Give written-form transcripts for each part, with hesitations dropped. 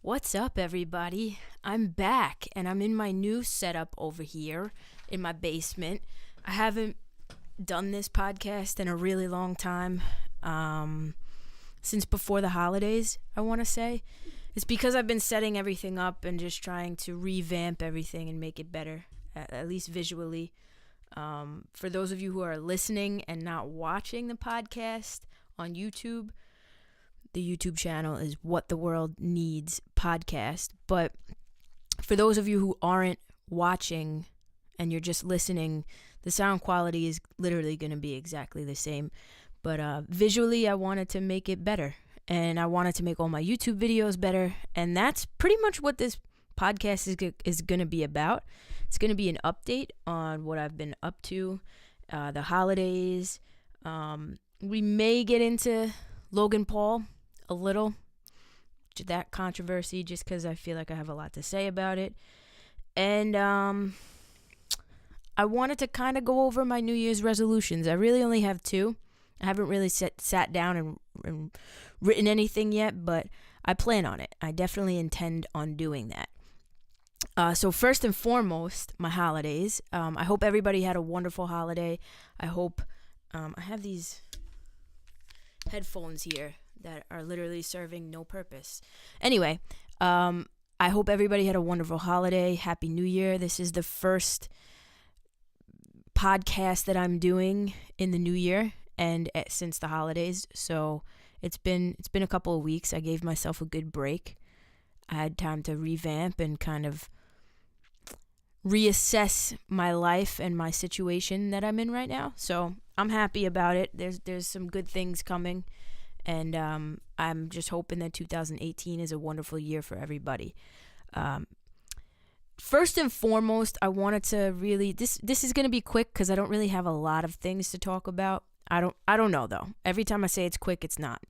What's up, everybody? I'm back, and I'm in my new setup over here in my basement. I haven't done this podcast in a really long time, since before the holidays, I want to say. It's because I've been setting everything up and just trying to revamp everything and make it better, at least visually. For those of you who are listening and not watching the podcast on YouTube, the YouTube channel is What the World Needs Podcast. But for those of you who aren't watching and you're just listening, the sound quality is literally going to be exactly the same. But visually, I wanted to make it better. And I wanted to make all my YouTube videos better. And that's pretty much what this podcast is going to be about. It's going to be an update on what I've been up to, the holidays. We may get into Logan Paul a little, that controversy, just because I feel like I have a lot to say about it. And I wanted to kind of go over my New Year's resolutions. I really only have two. I haven't really sat down and written anything yet, but I plan on it. I definitely intend on doing that. So first and foremost, my holidays. I hope everybody had a wonderful holiday. I hope I have these headphones here that are literally serving no purpose. Anyway, I hope everybody had a wonderful holiday. Happy New Year. This is the first podcast that I'm doing in the new year and since the holidays. So it's been a couple of weeks. I gave myself a good break. I had time to revamp and kind of reassess my life and my situation that I'm in right now. So I'm happy about it. There's some good things coming. And I'm just hoping that 2018 is a wonderful year for everybody. First and foremost, I wanted to really this is going to be quick because I don't really have a lot of things to talk about. I don't know though. Every time I say it's quick, it's not.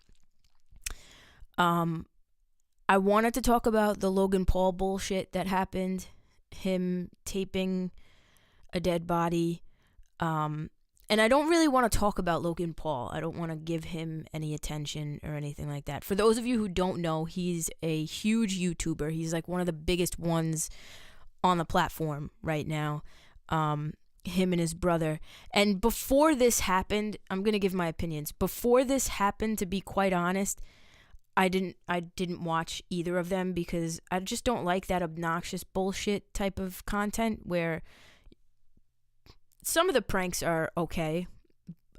I wanted to talk about the Logan Paul bullshit that happened, him taping a dead body. And I don't really want to talk about Logan Paul. I don't want to give him any attention or anything like that. For those of you who don't know, he's a huge YouTuber. He's like one of the biggest ones on the platform right now. Him and his brother. And before this happened, I'm going to give my opinions. Before this happened, to be quite honest, I didn't watch either of them because I just don't like that obnoxious bullshit type of content where some of the pranks are okay,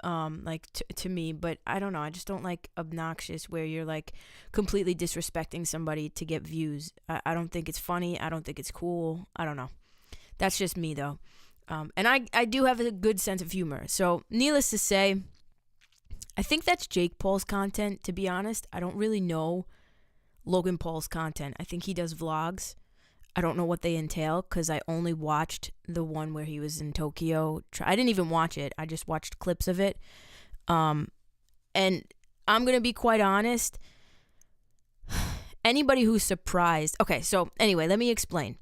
to me, but I don't know. I just don't like obnoxious where you're like completely disrespecting somebody to get views. I don't think it's funny. I don't think it's cool. I don't know. That's just me though. And I do have a good sense of humor. So needless to say, I think that's Jake Paul's content, to be honest. I don't really know Logan Paul's content. I think he does vlogs. I don't know what they entail because I only watched the one where he was in Tokyo. I didn't even watch it. I just watched clips of it. And I'm going to be quite honest. Anybody who's surprised. Okay, so anyway, let me explain.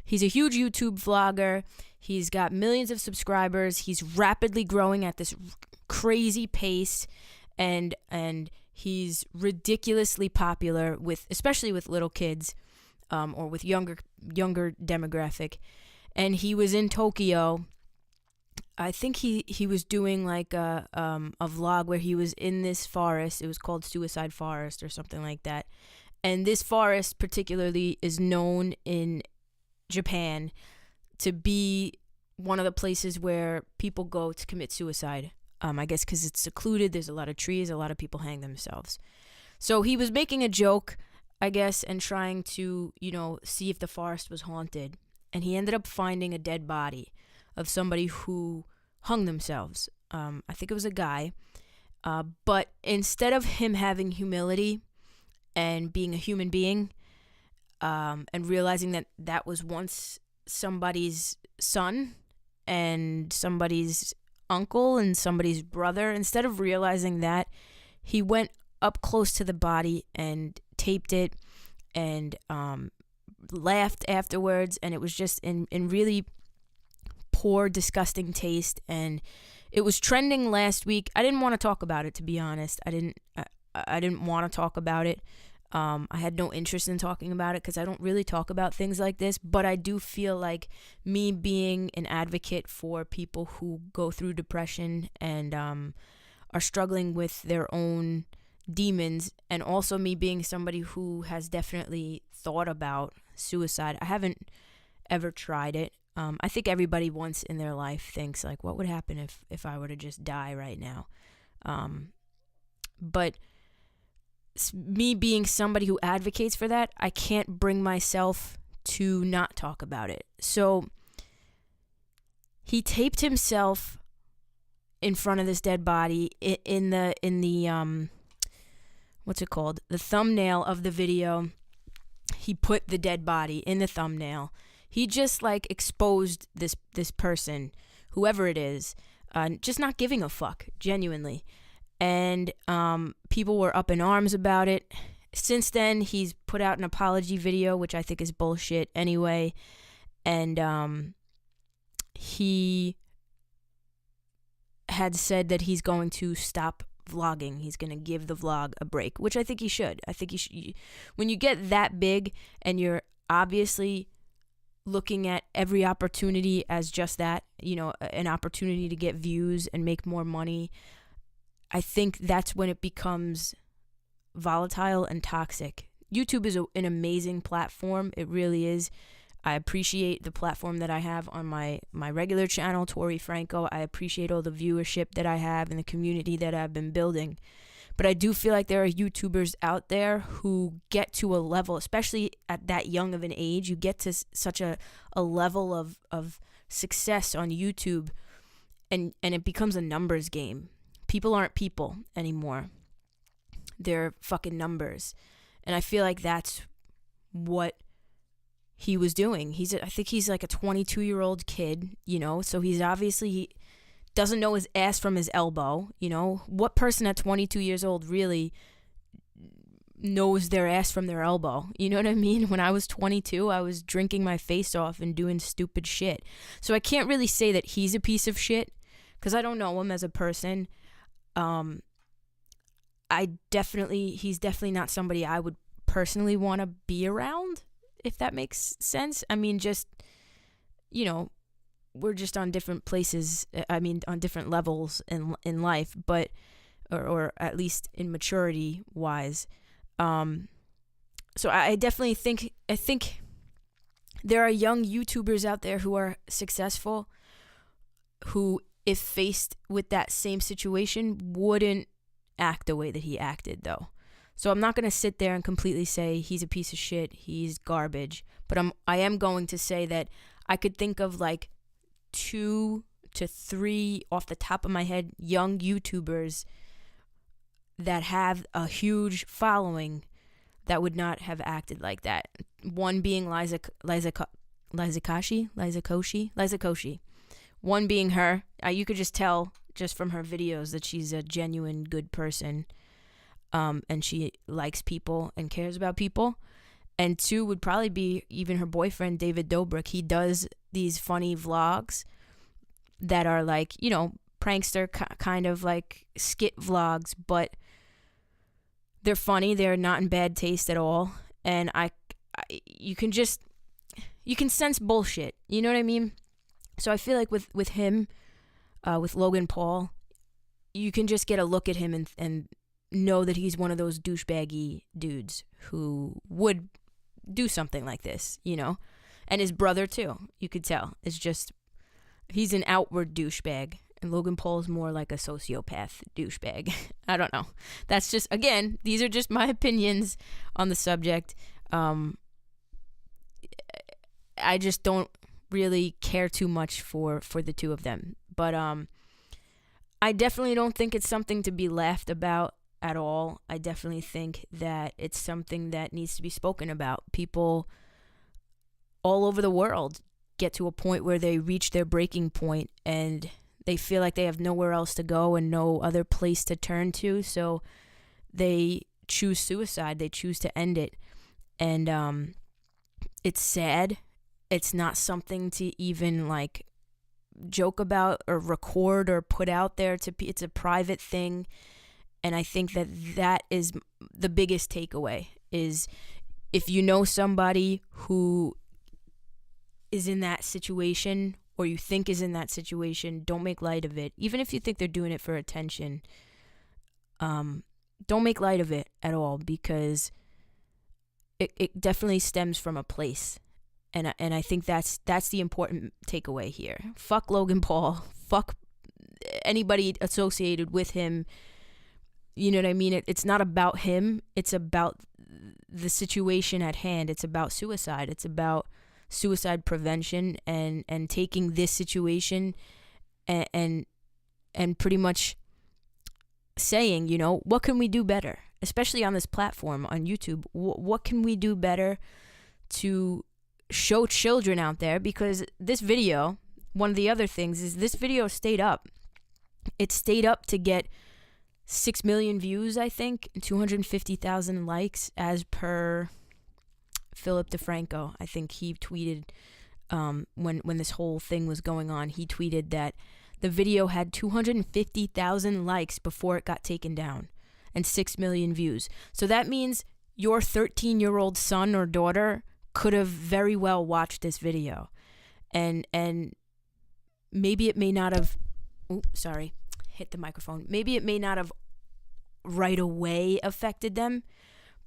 He's a huge YouTube vlogger. He's got millions of subscribers. He's rapidly growing at this crazy pace. And he's ridiculously popular especially with little kids. Or with younger demographic. And he was in Tokyo. I think he was doing like a vlog where he was in this forest. It was called Suicide Forest or something like that. And this forest particularly is known in Japan to be one of the places where people go to commit suicide. I guess because it's secluded. There's a lot of trees. A lot of people hang themselves. So he was making a joke, I guess, and trying to, see if the forest was haunted. And he ended up finding a dead body of somebody who hung themselves. I think it was a guy. But instead of him having humility and being a human being, and realizing that that was once somebody's son and somebody's uncle and somebody's brother, instead of realizing that, he went up close to the body and taped it and laughed afterwards, and it was just in really poor, disgusting taste. And it was trending last week. I didn't want to talk about it, to be honest. I didn't want to talk about it. I had no interest in talking about it because I don't really talk about things like this, but I do feel like me being an advocate for people who go through depression and are struggling with their own demons, and also me being somebody who has definitely thought about suicide. I haven't ever tried it. I think everybody once in their life thinks, like, what would happen if I were to just die right now? But me being somebody who advocates for that, I can't bring myself to not talk about it. So he taped himself in front of this dead body in the what's it called? The thumbnail of the video. He put the dead body in the thumbnail. He just like exposed this person, whoever it is, just not giving a fuck, genuinely. And people were up in arms about it. Since then, he's put out an apology video, which I think is bullshit anyway. And he had said that he's going to stop vlogging. He's going to give the vlog a break, which I think he should. I think he should. When you get that big and you're obviously looking at every opportunity as just that, an opportunity to get views and make more money, I think that's when it becomes volatile and toxic. YouTube is an amazing platform. It really is. I appreciate the platform that I have on my regular channel, Tori Franco. I appreciate all the viewership that I have and the community that I've been building. But I do feel like there are YouTubers out there who get to a level, especially at that young of an age, you get to such a level of success on YouTube, and it becomes a numbers game. People aren't people anymore. They're fucking numbers. And I feel like that's what he was doing. I think he's like a 22-year-old kid, so he doesn't know his ass from his elbow. What person at 22 years old really knows their ass from their elbow? You know what I mean? When I was 22, I was drinking my face off and doing stupid shit. So I can't really say that he's a piece of shit because I don't know him as a person. He's definitely not somebody I would personally want to be around, if that makes sense. I mean, just, we're just on different places. On different levels in life, but, or at least in maturity wise. So I definitely think there are young YouTubers out there who are successful, who, if faced with that same situation, wouldn't act the way that he acted, though. So I'm not going to sit there and completely say he's a piece of shit, he's garbage, but I am going to say that I could think of like 2 to 3 off the top of my head young YouTubers that have a huge following that would not have acted like that. One being Liza Koshy. One being her. You could just tell just from her videos that she's a genuine good person, and she likes people and cares about people. And 2 would probably be even her boyfriend, David Dobrik. He does these funny vlogs that are like, prankster kind of like skit vlogs, but they're funny. They're not in bad taste at all. And you can sense bullshit. You know what I mean? So I feel like with him, with Logan Paul, you can just get a look at him and know that he's one of those douchebaggy dudes who would do something like this, and his brother too. You could tell. It's just, he's an outward douchebag, and Logan Paul is more like a sociopath douchebag. I don't know. That's just, again, these are just my opinions on the subject. I just don't really care too much for the two of them. But I definitely don't think it's something to be laughed about at all. I definitely think that it's something that needs to be spoken about. People all over the world get to a point where they reach their breaking point and they feel like they have nowhere else to go and no other place to turn to, so they choose suicide. They choose to end it. And it's sad. It's not something to even like joke about or record or put out there. It's a private thing. And I think that is the biggest takeaway, is if you know somebody who is in that situation or you think is in that situation, don't make light of it. Even if you think they're doing it for attention, don't make light of it at all, because it definitely stems from a place. And I think that's the important takeaway here. Fuck Logan Paul. Fuck anybody associated with him. You know what I mean? It's not about him. It's about the situation at hand. It's about suicide. It's about suicide prevention and taking this situation and pretty much saying, you know, what can we do better? Especially on this platform, on YouTube. What can we do better to show children out there? Because this video, one of the other things is this video stayed up. It stayed up to get 6 million views, I think, and 250,000 likes, as per Philip DeFranco. I think he tweeted when this whole thing was going on, he tweeted that the video had 250,000 likes before it got taken down and 6 million views. So that means your 13-year-old son or daughter could have very well watched this video. And maybe it may not have... hit the microphone. Maybe it may not have right away affected them,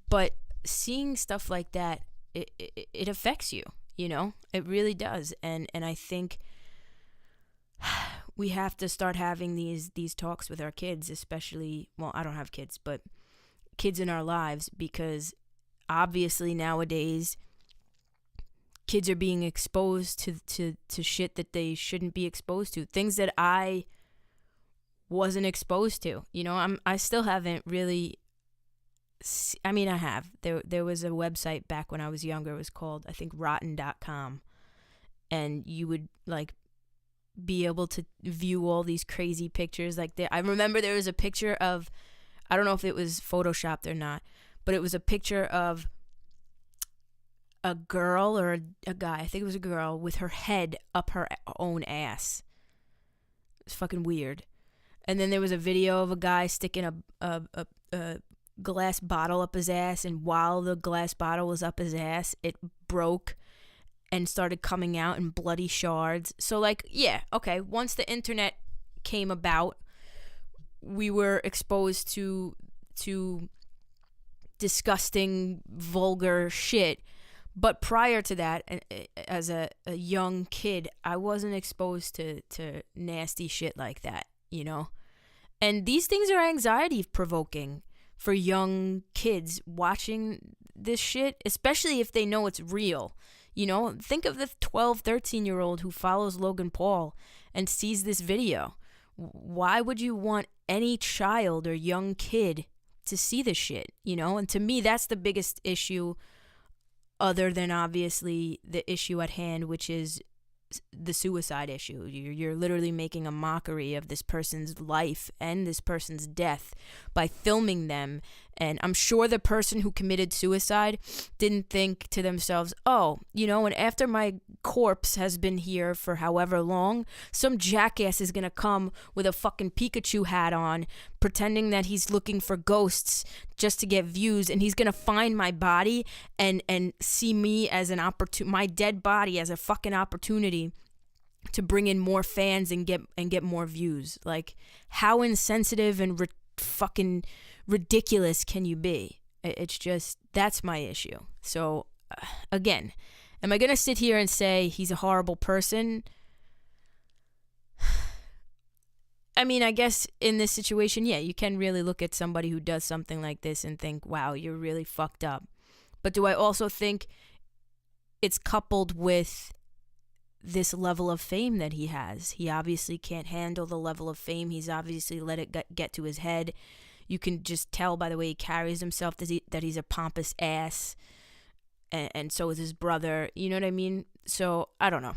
but seeing stuff like that, it affects you, you know? It really does. And I think we have to start having these talks with our kids, especially, well, I don't have kids, but kids in our lives, because obviously nowadays kids are being exposed to shit that they shouldn't be exposed to, things that I wasn't exposed to. You know, I still haven't really, I mean, I have. There was a website back when I was younger. It was called, I think, rotten.com. And you would, like, be able to view all these crazy pictures. Like, I remember there was a picture of, I don't know if it was photoshopped or not, but it was a picture of a girl or a guy, I think it was a girl, with her head up her own ass. It's fucking weird. And then there was a video of a guy sticking a glass bottle up his ass, and while the glass bottle was up his ass, it broke and started coming out in bloody shards. So, like, yeah, okay, once the internet came about, we were exposed to disgusting, vulgar shit. But prior to that, as a young kid, I wasn't exposed to nasty shit like that, you know? And these things are anxiety provoking for young kids watching this shit, especially if they know it's real. You know, think of the 12, 13-year-old who follows Logan Paul and sees this video. Why would you want any child or young kid to see this shit, you know? And to me, that's the biggest issue, other than obviously the issue at hand, which is the suicide issue. You're literally making a mockery of this person's life and this person's death by filming them. And I'm sure the person who committed suicide didn't think to themselves, oh, you know, and after my corpse has been here for however long, some jackass is gonna come with a fucking Pikachu hat on, pretending that he's looking for ghosts just to get views, and he's gonna find my body and see me as an my dead body as a fucking opportunity to bring in more fans and get more views. Like, how insensitive and fucking ridiculous can you be? It's just, that's my issue. So again, am I gonna sit here and say he's a horrible person? I mean, I guess in this situation, yeah, you can really look at somebody who does something like this and think, wow, you're really fucked up. But do I also think it's coupled with this level of fame that he has? He obviously can't handle the level of fame. He's obviously let it get to his head. You can just tell by the way he carries himself that he's a pompous ass. And so is his brother. You know what I mean? So, I don't know.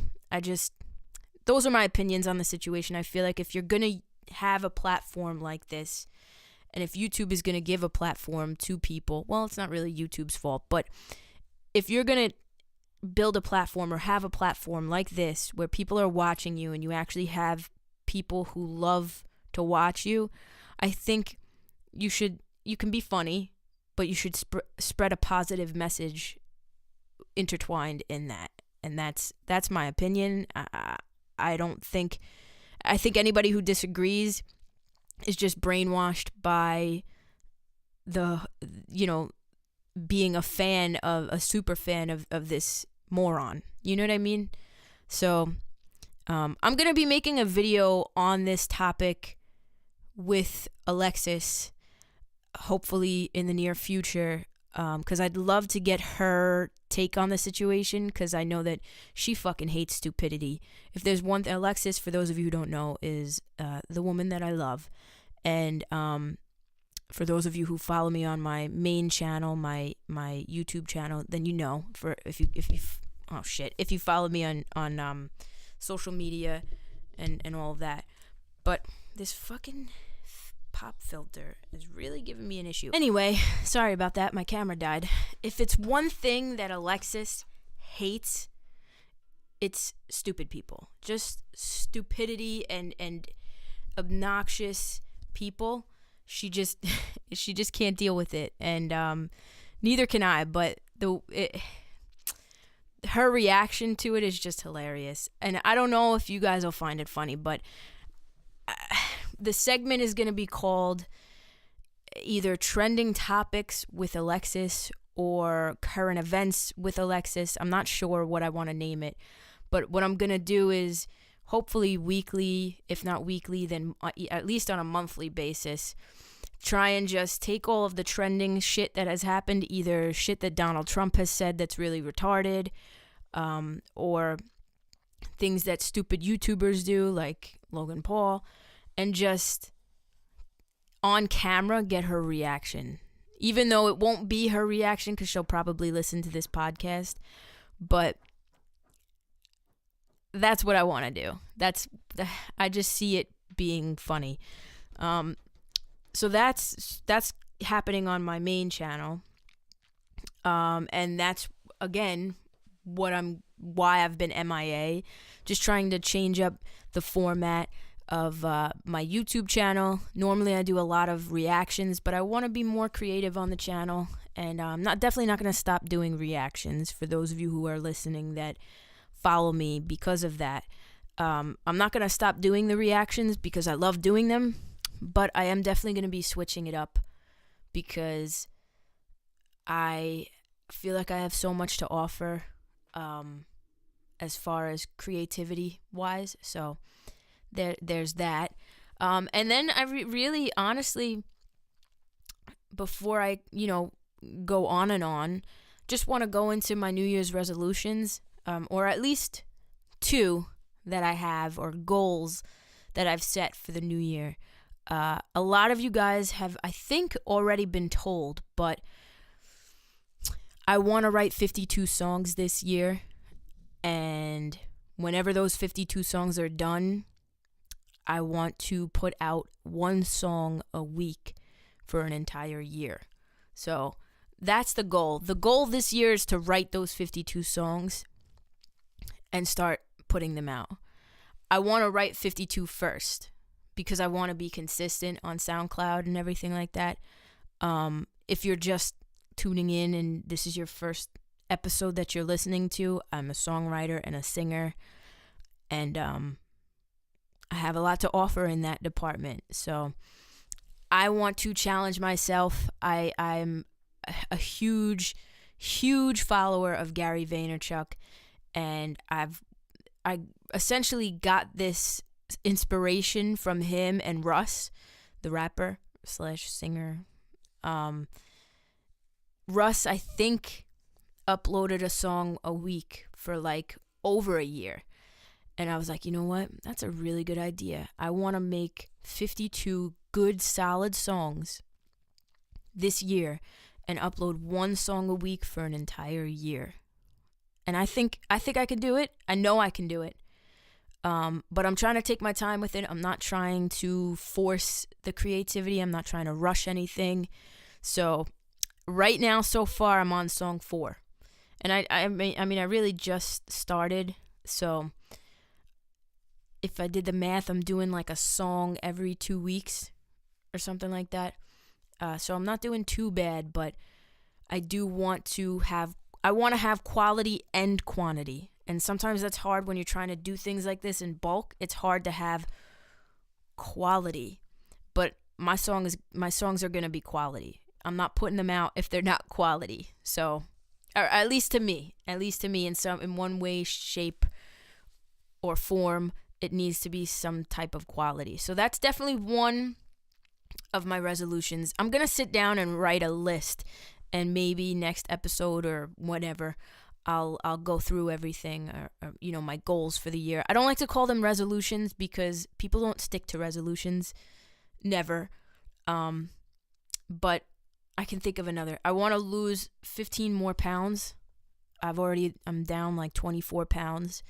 Those are my opinions on the situation. I feel like if you're going to have a platform like this, and if YouTube is going to give a platform to people, well, it's not really YouTube's fault, but if you're going to build a platform or have a platform like this where people are watching you and you actually have people who love to watch you, I think you can be funny. but you should spread a positive message intertwined in that. And that's my opinion. I think anybody who disagrees is just brainwashed by the, being a super fan of this moron. You know what I mean? So I'm going to be making a video on this topic with Alexis, hopefully in the near future, because I'd love to get her take on the situation, because I know that she fucking hates stupidity. If there's one thing, Alexis, for those of you who don't know, is the woman that I love. And for those of you who follow me on my main channel, my YouTube channel, then you know. If you follow me on social media and all of that. But this fucking pop filter is really giving me an issue. Anyway, sorry about that. My camera died. If it's one thing that Alexis hates, it's stupid people. Just stupidity and obnoxious people. She just can't deal with it, and neither can I. But her reaction to it is just hilarious, and I don't know if you guys will find it funny, but the segment is going to be called either Trending Topics with Alexis or Current Events with Alexis. I'm not sure what I want to name it, but what I'm going to do is hopefully weekly, if not weekly, then at least on a monthly basis, try and just take all of the trending shit that has happened, either shit that Donald Trump has said that's really retarded, or things that stupid YouTubers do, like Logan Paul, and just on camera get her reaction. Even though it won't be her reaction, because she'll probably listen to this podcast, but that's what I want to do. I just see it being funny. So that's happening on my main channel. And that's, again, why I've been MIA, just trying to change up the format of my YouTube channel. Normally I do a lot of reactions, but I want to be more creative on the channel, and I'm definitely not going to stop doing reactions for those of you who are listening that follow me because of that. I'm not going to stop doing the reactions because I love doing them, but I am definitely going to be switching it up because I feel like I have so much to offer as far as creativity wise. So there's that. And then I really honestly, before I go on and on, just want to go into my New Year's resolutions, or at least 2 that I have, or goals that I've set for the new year. A lot of you guys have, I think, already been told, but I want to write 52 songs this year, and whenever those 52 songs are done, I want to put out 1 song a week for an entire year. So that's the goal. The goal this year is to write those 52 songs and start putting them out. I want to write 52 first because I want to be consistent on SoundCloud and everything like that. If you're just tuning in and this is your first episode that you're listening to, I'm a songwriter and a singer, and I have a lot to offer in that department. So I want to challenge myself. I'm a huge follower of Gary Vaynerchuk, and I essentially got this inspiration from him and Russ, the rapper / singer. Russ, I think, uploaded a song a week for like over a year. And I was like, you know what? That's a really good idea. I want to make 52 good, solid songs this year and upload 1 song a week for an entire year. And I think I can do it. I know I can do it. But I'm trying to take my time with it. I'm not trying to force the creativity. I'm not trying to rush anything. So right now, so far, I'm on song 4. And I mean, I really just started. So if I did the math, I'm doing like a song every 2 weeks or something like that. So I'm not doing too bad, but I want to have quality and quantity. And sometimes that's hard when you're trying to do things like this in bulk. It's hard to have quality. But my songs are going to be quality. I'm not putting them out if they're not quality. So, or at least to me in one way, shape, or form, it needs to be some type of quality. So that's definitely one of my resolutions. I'm going to sit down and write a list, and maybe next episode or whatever, I'll go through everything, or my goals for the year. I don't like to call them resolutions because people don't stick to resolutions. Never. But I can think of another. I want to lose 15 more pounds. I'm down like 24 pounds.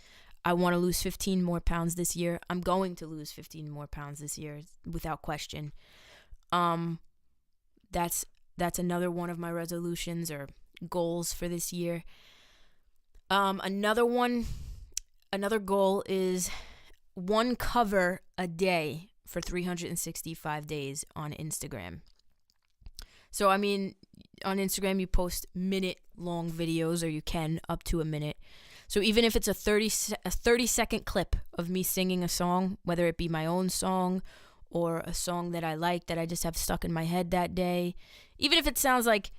I want to lose 15 more pounds this year. I'm going to lose 15 more pounds this year without question. That's another one of my resolutions or goals for this year. Another goal is one cover a day for 365 days on Instagram. So, I mean, on Instagram, you post minute-long videos, or you can up to a minute. So even if it's a 30-second clip of me singing a song, whether it be my own song or a song that I like that I just have stuck in my head that day, even if it sounds like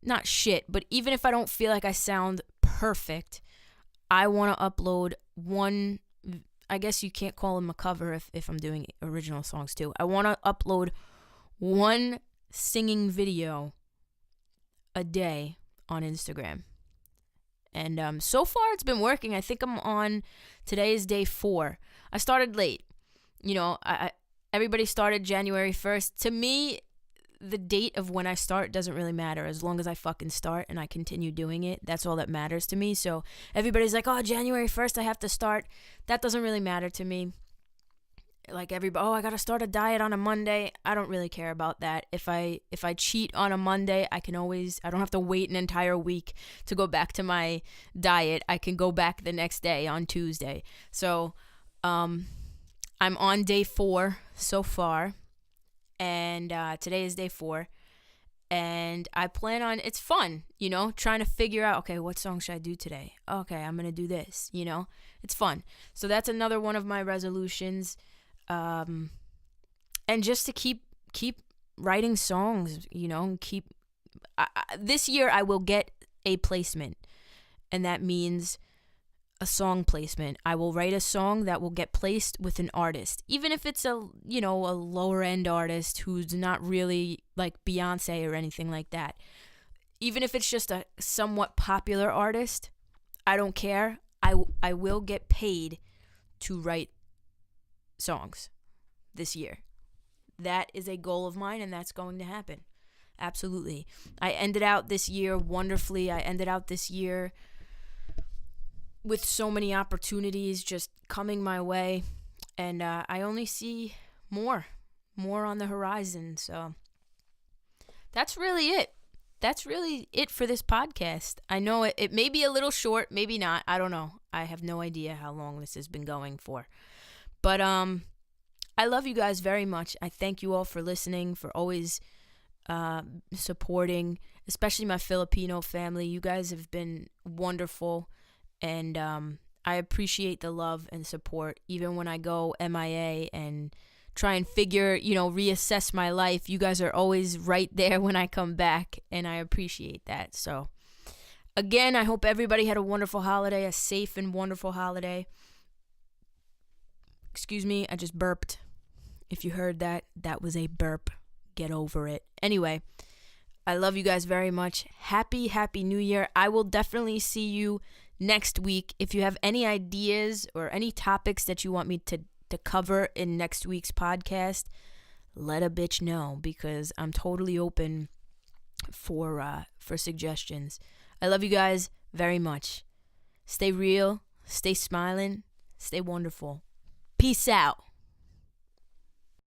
not shit, but even if I don't feel like I sound perfect, I want to upload one. I guess you can't call them a cover if I'm doing original songs too. I want to upload one singing video a day on Instagram. And so far it's been working. I think today is day 4. I started late. Everybody started January 1st. To me, the date of when I start doesn't really matter. As long as I fucking start and I continue doing it, that's all that matters to me. So everybody's like, oh, January 1st I have to start. That doesn't really matter to me. Like everybody, I gotta start a diet on a Monday. I don't really care about that. If I cheat on a Monday, I don't have to wait an entire week to go back to my diet. I can go back the next day on Tuesday. So, I'm on day 4 so far, and today is day 4, and I plan on, it's fun, trying to figure out, okay, what song should I do today? Okay, I'm gonna do this, it's fun. So that's another one of my resolutions. And just to keep writing songs, this year I will get a placement, and that means a song placement. I will write a song that will get placed with an artist, even if it's a lower end artist who's not really like Beyonce or anything like that. Even if it's just a somewhat popular artist, I don't care. I will get paid to write songs this year. That is a goal of mine, and that's going to happen. Absolutely. I ended out this year wonderfully. I ended out this year with so many opportunities just coming my way, and I only see more on the horizon. So that's really it. That's really it for this podcast. I know it may be a little short, maybe not. I don't know. I have no idea how long this has been going for. But I love you guys very much. I thank you all for listening, for always supporting, especially my Filipino family. You guys have been wonderful, and I appreciate the love and support. Even when I go MIA and try and reassess my life, you guys are always right there when I come back, and I appreciate that. So, again, I hope everybody had a wonderful holiday, a safe and wonderful holiday. Excuse me, I just burped. If you heard that, that was a burp. Get over it. Anyway, I love you guys very much. Happy New Year. I will definitely see you next week. If you have any ideas or any topics that you want me to cover in next week's podcast, let a bitch know, because I'm totally open for suggestions. I love you guys very much. Stay real, stay smiling, stay wonderful. Peace out.